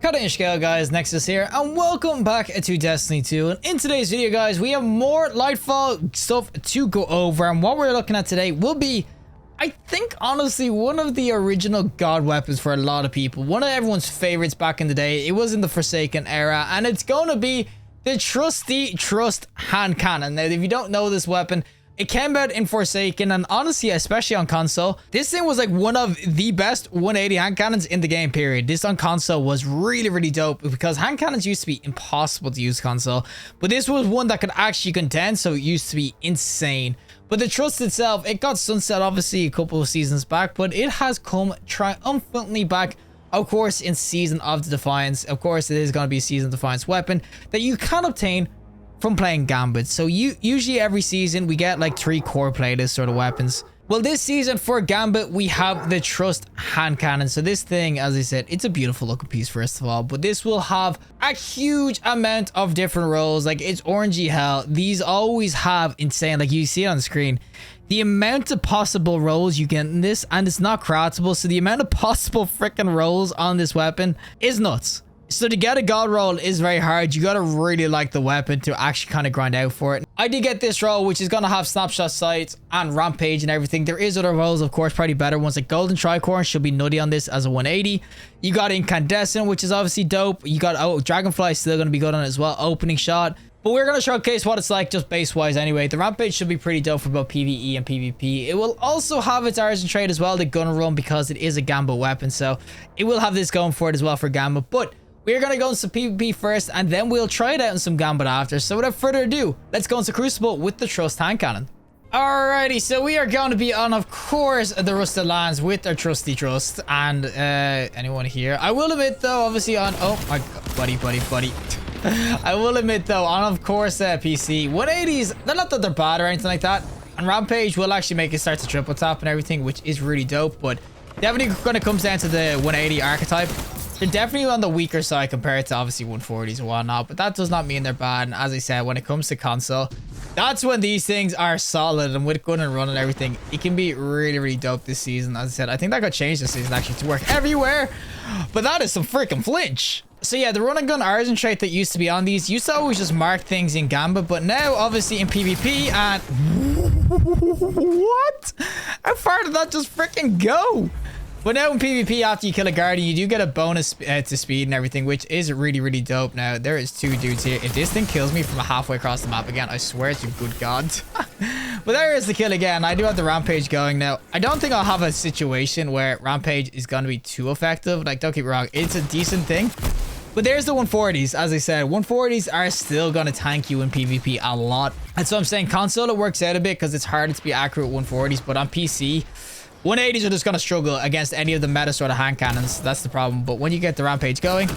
Cut in scale, guys. Nexas here, and welcome back to Destiny 2. And in today's video, guys, we have more Lightfall stuff to go over. And what we're looking at today will be, I think, honestly, one of the original god weapons for a lot of people. One of everyone's favorites back in the day. It was in the Forsaken era, and it's going to be the trusty Trust hand cannon. Now, if you don't know this weapon, it came out in Forsaken, and honestly, especially on console, this thing was like one of the best 180 hand cannons in the game, period. This on console was really dope because hand cannons used to be impossible to use console, but this was one that could actually contend, so it used to be insane. But the Trust itself, it got sunset obviously a couple of seasons back, but it has come triumphantly back, of course, in Season of the Defiance. Of course, it is going to be a Season of Defiance weapon that you can obtain from playing gambit. So usually every season we get like 3 core playlists sort of weapons. Well, this season for gambit we have the Trust hand cannon. So this thing, as I said, it's a beautiful looking piece first of all, but this will have a huge amount of different roles. Like, it's orangey hell. These always have insane, like you see it on the screen, the amount of possible rolls you get in this, and it's not craftable, so the amount of possible freaking rolls on this weapon is nuts. So to get a god roll is very hard. You gotta really like the weapon to actually kind of grind out for it. I did get this roll, which is gonna have snapshot sights and rampage and everything. There is other rolls, of course, probably better ones. Like golden tricorn should be nutty on this as a 180. You got incandescent, which is obviously dope. You got dragonfly still gonna be good on it as well, opening shot. But we're going to showcase what it's like just base-wise anyway. The Rampage should be pretty dope for both PvE and PvP. It will also have its Artisan trait as well, the Gun Run, because it is a Gambit weapon. So it will have this going for it as well for Gambit. But we're going to go into PvP first, and then we'll try it out in some Gambit after. So without further ado, let's go into Crucible with the Trust hand cannon. Alrighty, so we are going to be on, of course, the Rusted Lands with our trusty Trust. And anyone here? I will admit, though, obviously on... Oh, my God, buddy. I will admit though, on of course PC 180s, they're not that they're bad or anything like that, and Rampage will actually make it start to triple tap and everything, which is really dope. But definitely when it comes down to the 180 archetype, they're definitely on the weaker side compared to obviously 140s and whatnot, but that does not mean they're bad. And as I said, when it comes to console, that's when these things are solid, and with gun and run and everything, it can be really dope this season. As I said, I think that got changed this season actually to work everywhere, but that is some freaking flinch. So yeah, the run and gun Artisan trait that used to be on these used to always just mark things in Gambit, but now obviously in PvP, and what? How far did that just freaking go? But now in PvP, after you kill a Guardian, you do get a bonus to speed and everything, which is really dope. Now there is 2 dudes here. If this thing kills me from halfway across the map again, I swear to good God. But there is the kill again. I do have the Rampage going now. I don't think I'll have a situation where Rampage is going to be too effective. Like, don't get me wrong, it's a decent thing. But there's the 140s. As I said, 140s are still going to tank you in PvP a lot. And so I'm saying console, it works out a bit because it's harder to be accurate with 140s. But on PC, 180s are just going to struggle against any of the meta sort of hand cannons. That's the problem. But when you get the Rampage going,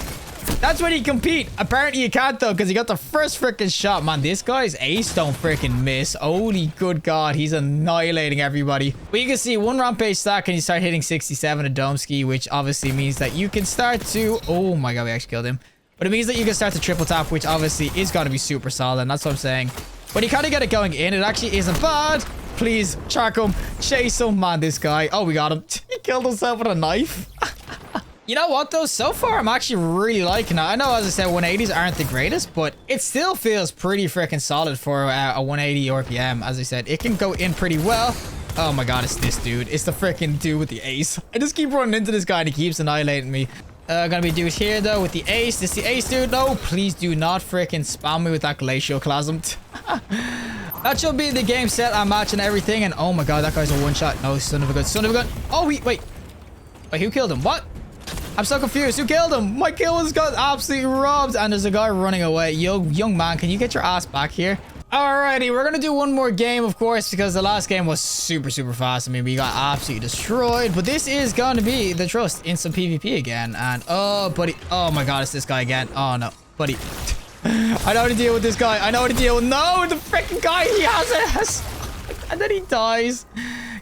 that's when you compete. Apparently you can't though, because you got the first freaking shot. Man, this guy's ace don't freaking miss. Holy good God, he's annihilating everybody. But you can see 1 Rampage stack and you start hitting 67 a dome ski, which obviously means that you can start to... Oh my God, we actually killed him. But it means that you can start to triple tap, which obviously is going to be super solid. And that's what I'm saying. When you kind of get it going in, it actually isn't bad. Please, track him, chase him. Man, this guy. Oh, we got him. He killed himself with a knife. You know what though, so far I'm actually really liking it. I know, as I said, 180s aren't the greatest, but it still feels pretty freaking solid for a 180 RPM. As I said, it can go in pretty well. Oh my God, it's this dude. It's the freaking dude with the ace. I just keep running into this guy and he keeps annihilating me. Gonna be dude here though with the ace. This is the ace dude. No, please do not freaking spam me with that glacioclasm. That should be the game set. I'm matching everything, and oh my God, that guy's a one shot. No, son of a gun. Oh, wait, who killed him? What? I'm so confused. Who killed him? My kill was got absolutely robbed, and there's a guy running away. Yo, young man, can you get your ass back here? Alrighty, we're gonna do one more game, of course, because the last game was super fast. I mean, we got absolutely destroyed, but this is gonna be the Trust in some PvP again. And oh, buddy, oh my God, it's this guy again. Oh no, buddy. I know how to deal with this guy. I know how to deal with... No, the freaking guy, he has it. And then he dies.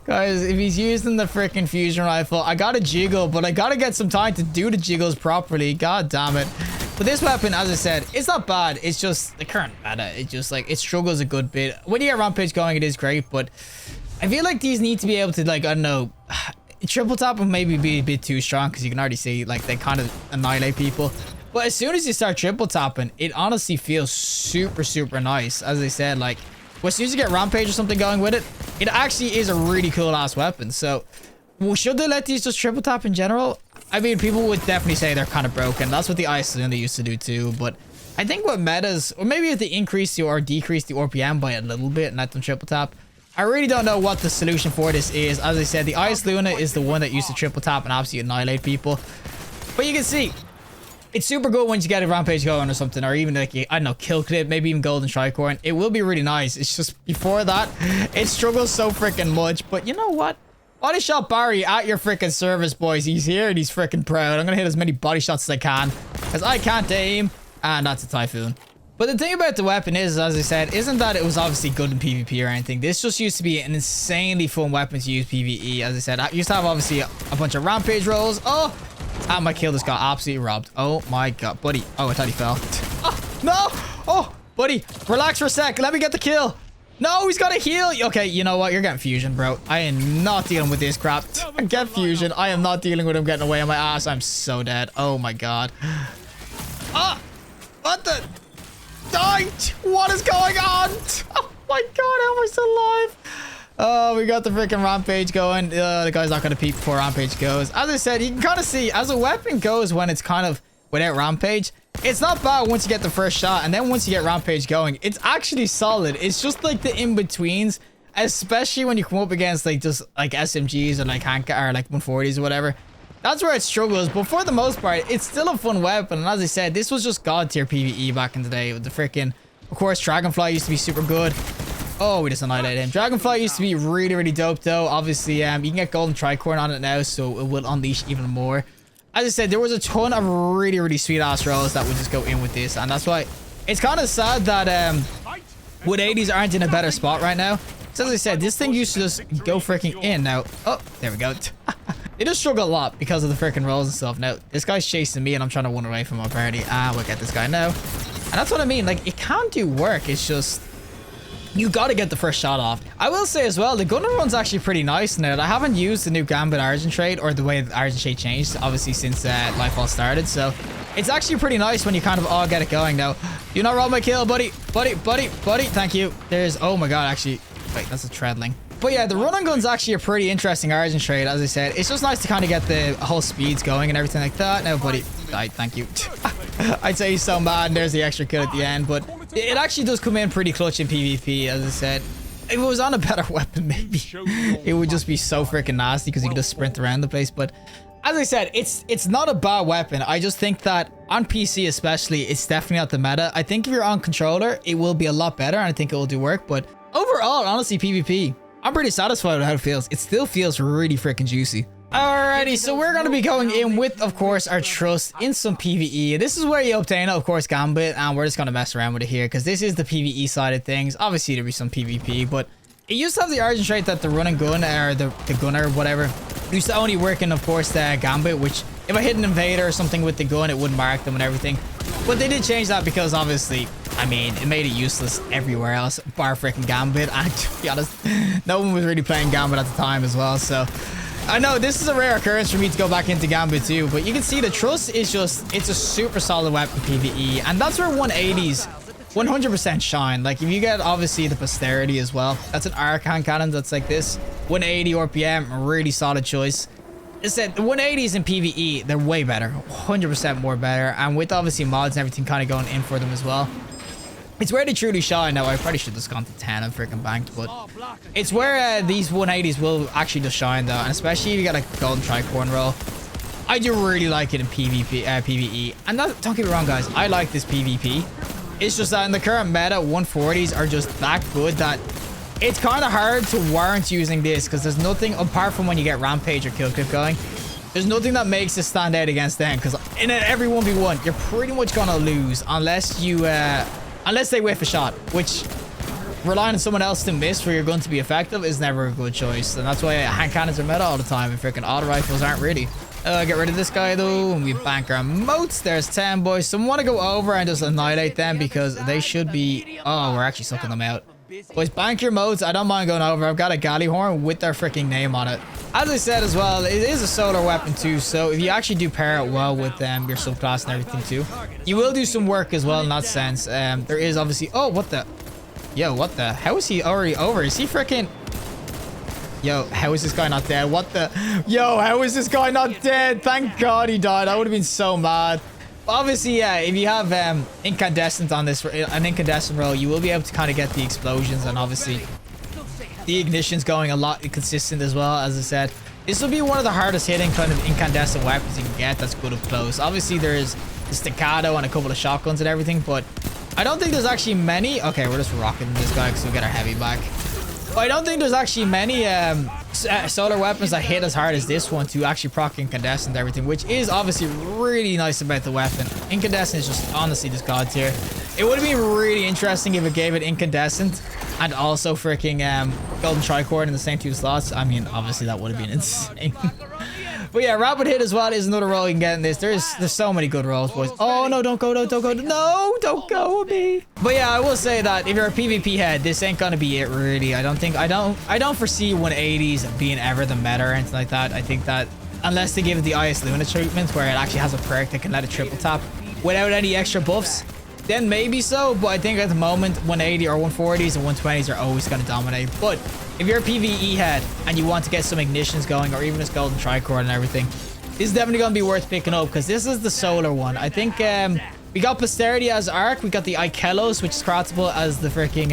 Guys, if he's using the freaking fusion rifle, I gotta jiggle, but I gotta get some time to do the jiggles properly. God damn it. But this weapon, as I said, it's not bad. It's just the current meta. It's just like, it struggles a good bit. When you get Rampage going, it is great, but I feel like these need to be able to, like, I don't know, triple tap will maybe be a bit too strong because you can already see like they kind of annihilate people. But as soon as you start triple tapping, it honestly feels super, super nice. As I said, like as soon as you get rampage or something going with it, it actually is a really cool ass weapon. So well, should they let these just triple tap in general? I mean, people would definitely say they're kind of broken. That's what the Ice Luna used to do too. But I think what metas, or maybe if they increase or decrease the RPM by a little bit and let them triple tap, I really don't know what the solution for this is. As I said, the Ice Luna is the one that used to triple tap and absolutely annihilate people. But you can see, it's super good once you get a rampage going or something, or even like, I don't know, kill clip, maybe even golden tricorn. It will be really nice. It's just before that, it struggles so freaking much. But you know what? Body shot Barry at your freaking service, boys. He's here and he's freaking proud. I'm gonna hit as many body shots as I can because I can't aim. And that's a Typhoon. But the thing about the weapon is, as I said, isn't that it was obviously good in PvP or anything. This just used to be an insanely fun weapon to use PvE. As I said, I used to have obviously a bunch of rampage rolls. Oh, and my kill just got absolutely robbed. Oh my god, buddy. Oh, I thought he fell. Oh, no. Oh, buddy, relax for a sec. Let me get the kill. No, he's got a heal. Okay, you know what? You're getting fusion, bro. I am not dealing with this crap. Get fusion. I am not dealing with him getting away on my ass. I'm so dead. Oh my god. Ah, what the? Die! What is going on? Oh my god, how am I still alive? Oh, we got the freaking rampage going. The guy's not gonna peek before rampage goes. As I said, you can kind of see as a weapon goes when it's kind of without rampage. It's not bad once you get the first shot, and then once you get rampage going, it's actually solid. It's just like the in-betweens, especially when you come up against like just like SMGs or like or like 140s or whatever. That's where it struggles, but for the most part, it's still a fun weapon. And as I said, this was just god tier PvE back in the day with the freaking, of course, Dragonfly used to be super good. Oh, we just annihilated him. Dragonfly used to be really, really dope though. Obviously, you can get golden tricorn on it now, so it will unleash even more. As I said, there was a ton of really, really sweet ass rolls that would just go in with this. And that's why it's kind of sad that Wood 80s aren't in a better spot right now. So as I said, this thing used to just go freaking in now. Oh, there we go. They just struggle a lot because of the freaking rolls and stuff. Now, this guy's chasing me and I'm trying to run away from my party. Ah, we'll get this guy now. And that's what I mean. Like, it can do work. It's just, you got to get the first shot off. I will say as well, the gunner run's actually pretty nice now. I haven't used the new Gambit Origin trait or the way the Origin trait changed, obviously, since Lightfall started. So it's actually pretty nice when you kind of all get it going now. Do not rob my kill, buddy. Buddy. Thank you. There's, oh my god, actually. Wait, that's a treadling. But yeah, the run-on gun's actually a pretty interesting Origin trait, as I said. It's just nice to kind of get the whole speeds going and everything like that. Now, buddy, die, thank you. I'd say he's so mad, and there's the extra kill at the end, but it actually does come in pretty clutch in PvP, as I said. If it was on a better weapon, maybe it would just be so freaking nasty because you could just sprint around the place. But as I said, it's not a bad weapon. I just think that on PC especially, it's definitely not the meta. I think if you're on controller, it will be a lot better, and I think it will do work. But overall, honestly, PvP, I'm pretty satisfied with how it feels. It still feels really freaking juicy. Alrighty, so we're going to be going in with, of course, our trust in some PvE. This is where you obtain, of course, Gambit, and we're just going to mess around with it here because this is the PvE side of things. Obviously, there'll be some PvP, but it used to have the Origin trait that the run and gun, or the gunner, whatever, used to only work in, of course, the Gambit, which if I hit an invader or something with the gun, it wouldn't mark them and everything. But they did change that because, obviously, I mean, it made it useless everywhere else, bar freaking Gambit. And to be honest, no one was really playing Gambit at the time as well, so I know this is a rare occurrence for me to go back into Gambit too, but you can see the trust is just, it's a super solid weapon PvE, and that's where 180s 100% shine. Like, if you get obviously the posterity as well, that's an Archon cannon that's like this, 180 RPM, really solid choice. I said the 180s in PvE, they're way better, 100% more better, and with obviously mods and everything kind of going in for them as well. It's where they truly shine. Now, I probably should have just gone to 10 and freaking banked, but it's where these 180s will actually just shine though, and especially if you get like a golden tricorn roll. I do really like it in PvE, and that, don't get me wrong, guys, I like this PvP. It's just that in the current meta, 140s are just that good that it's kind of hard to warrant using this because there's nothing apart from when you get rampage or kill clip going. There's nothing that makes it stand out against them because in every 1v1, you're pretty much gonna lose unless you unless they whiff a shot, which relying on someone else to miss for your gun to be effective is never a good choice. And that's why hand cannons are meta all the time and freaking auto rifles aren't really. Get rid of this guy though, and we bank our moats. There's 10 boys. So we want to go over and just annihilate them because they should be, oh, we're actually sucking them out. Boys, bank your modes. I don't mind going over. I've got a galley horn with their freaking name on it. As I said as well, it is a solar weapon too, so if you actually do pair it well with your subclass and everything too, you will do some work as well in that sense. There is obviously... Oh, what the... Yo, what the... How is he already over? Is he freaking... Yo, how is this guy not dead? What the... Yo, how is this guy not dead? Thank God he died. I would have been so mad. Obviously, yeah, if you have incandescent on this, an incandescent roll, you will be able to kind of get the explosions and obviously the ignition's going a lot consistent as well. As I said, this will be one of the hardest hitting kind of incandescent weapons you can get that's good up close. Obviously, there is the staccato and a couple of shotguns and everything, but I don't think there's actually many. Okay, we're just rocking this guy because we'll get our heavy back. But I don't think there's actually many solar weapons that hit as hard as this one to actually proc incandescent and everything, which is obviously really nice about the weapon. Incandescent is just honestly just god tier. It would have been really interesting if it gave it incandescent and also freaking golden tricord in the same 2 slots. I mean, obviously that would have been insane. But yeah, rapid hit as well is another role you can get in this. There's so many good rolls, boys. Oh no, don't go, don't go, no, don't go with me. But yeah, I will say that if you're a PvP head, this ain't gonna be it really. I don't foresee 180s being ever the meta or anything like that. I think that unless they give it the IS Luna treatment where it actually has a perk that can let it triple tap without any extra buffs, then maybe so. But I think at the moment 180 or 140s and 120s are always gonna dominate. But if you're a PvE head and you want to get some ignitions going or even just golden tricord and everything, this is definitely going to be worth picking up because this is the solar one. I think we got Posterity as Arc. We got the Ikelos, which is craftable as the freaking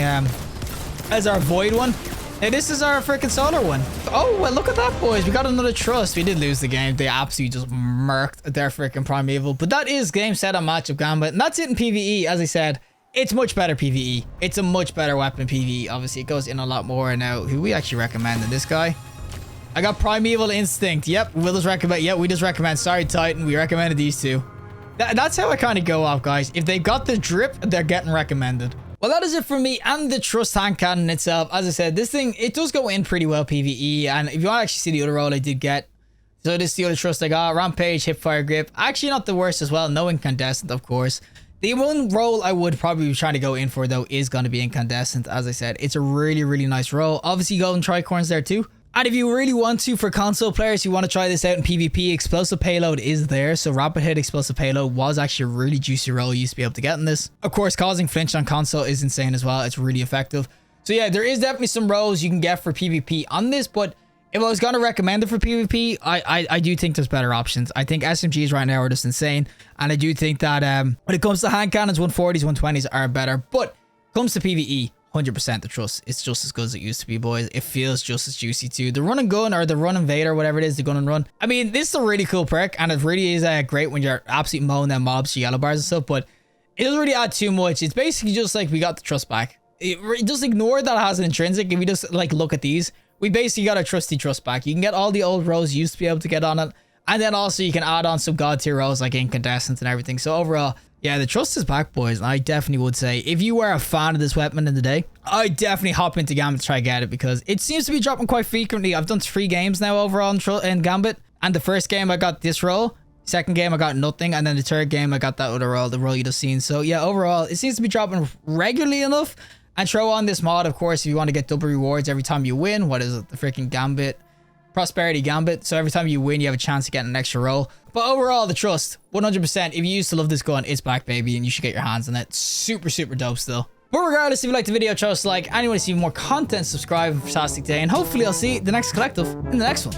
as our Void one. Now this is our freaking solar one. Oh, well, look at that, boys. We got another Trust. We did lose the game. They absolutely just murked their freaking Primeval. But that is game set on matchup Gambit. And that's it in PvE, as I said. It's much better PvE. It's a much better weapon PvE. Obviously, it goes in a lot more. Now, who we actually recommended? This guy. I got Primeval Instinct. Yep, we'll just recommend. Yep, we just recommend. Sorry, Titan. We recommended these two. That's how I kind of go off, guys. If they got the drip, they're getting recommended. Well, that is it for me and the Trust hand cannon itself. As I said, this thing, it does go in pretty well PvE. And if you want to actually see the other role I did get, so this is the other Trust I got. Rampage, Hipfire Grip. Actually, not the worst as well. No incandescent, of course. The one role I would probably be trying to go in for, though, is going to be incandescent. As I said, it's a really, really nice role. Obviously, golden tricorns there too. And if you really want to, for console players, you want to try this out in PvP, explosive payload is there. So rapid hit explosive payload was actually a really juicy role you used to be able to get in this. Of course, causing flinch on console is insane as well. It's really effective. So yeah, there is definitely some roles you can get for PvP on this, but if I was going to recommend it for PvP, I do think there's better options. I think SMGs right now are just insane. And I do think that when it comes to hand cannons, 140s, 120s are better. But comes to PvE, 100% the Trust. It's just as good as it used to be, boys. It feels just as juicy too. The run and gun or the run invader, whatever it is, the gun and run. I mean, this is a really cool perk. And it really is great when you're absolutely mowing them mobs to yellow bars and stuff. But it doesn't really add too much. It's basically just like we got the Trust back. Just ignore that it has an intrinsic. If we just like look at these, we basically got a trusty Trust back. You can get all the old rows you used to be able to get on it. And then also you can add on some god tier rows like incandescent and everything. So overall, yeah, the Trust is back, boys. And I definitely would say if you were a fan of this weapon in the day, I definitely hop into Gambit to try to get it because it seems to be dropping quite frequently. I've done 3 games now overall in Gambit. And the first game I got this role. Second game I got nothing. And then the third game I got that other role, the role you just seen. So yeah, overall, it seems to be dropping regularly enough. And throw on this mod, of course, if you want to get double rewards every time you win. What is it? The freaking Gambit. Prosperity Gambit. So every time you win, you have a chance to get an extra roll. But overall, the Trust, 100%. If you used to love this gun, it's back, baby. And you should get your hands on it. Super, super dope still. But regardless, if you liked the video, trust like. And you want to see more content, subscribe. Fantastic day. And hopefully I'll see the next collective in the next one.